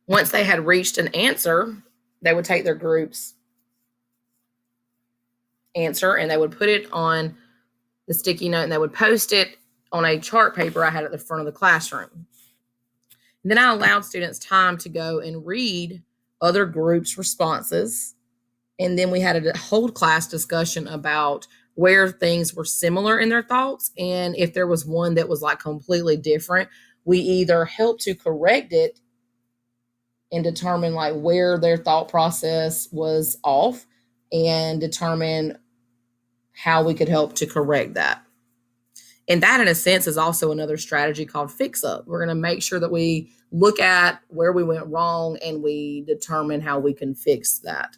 Once they had reached an answer, they would take their group's answer and they would put it on the sticky note and they would post it on a chart paper I had at the front of the classroom. And then I allowed students time to go and read other groups' responses. And then we had a whole class discussion about where things were similar in their thoughts. And if there was one that was like completely different, we either helped to correct it and determine like where their thought process was off and determine how we could help to correct that. And that, in a sense, is also another strategy called fix up. We're going to make sure that we look at where we went wrong and we determine how we can fix that.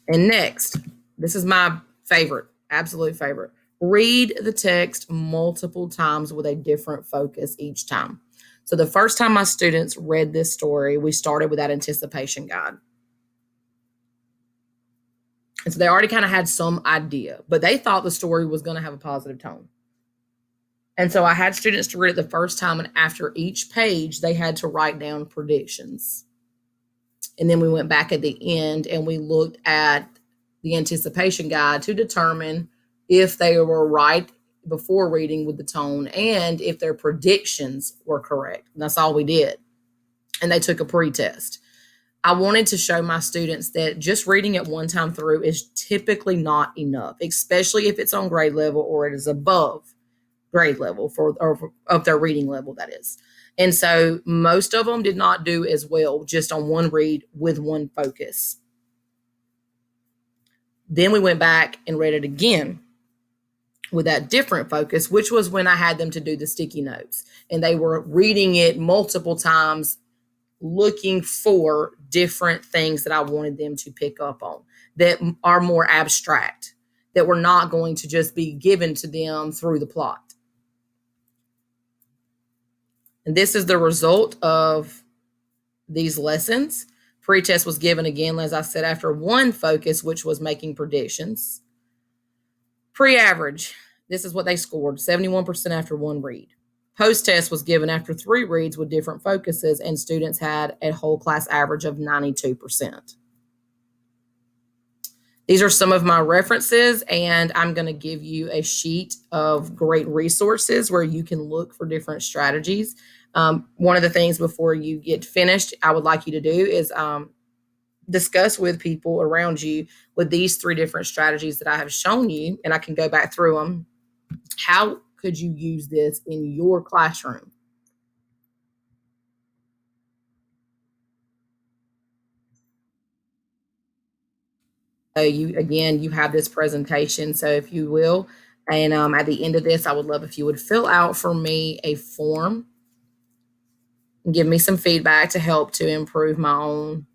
And next, this is my favorite, absolute favorite. Read the text multiple times with a different focus each time. So the first time my students read this story, we started with that anticipation guide. And so they already kind of had some idea, but they thought the story was going to have a positive tone. And so I had students to read it the first time, and after each page, they had to write down predictions. And then we went back at the end and we looked at the anticipation guide to determine if they were right before reading with the tone and if their predictions were correct. And that's all we did. And they took a pre-test. I wanted to show my students that just reading it one time through is typically not enough, especially if it's on grade level or it is above grade level or of their reading level, that is. And so most of them did not do as well just on one read with one focus. Then we went back and read it again with that different focus, which was when I had them to do the sticky notes. And they were reading it multiple times, looking for different things that I wanted them to pick up on that are more abstract, that were not going to just be given to them through the plot. And this is the result of these lessons. Pre-test was given again, as I said, after one focus, which was making predictions. Pre-average, this is what they scored, 71% after one read. Post-test was given after 3 reads with different focuses, and students had a whole class average of 92%. These are some of my references, and I'm going to give you a sheet of great resources where you can look for different strategies. One of the things before you get finished, I would like you to do is discuss with people around you with these 3 different strategies that I have shown you, and I can go back through them. How could you use this in your classroom? So you have this presentation. So if you will, and at the end of this, I would love if you would fill out for me a form and give me some feedback to help to improve my own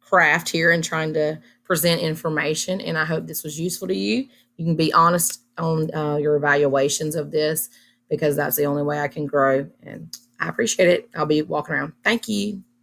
craft here and trying to present information. And I hope this was useful to you. You can be honest on your evaluations of this because that's the only way I can grow. And I appreciate it. I'll be walking around. Thank you.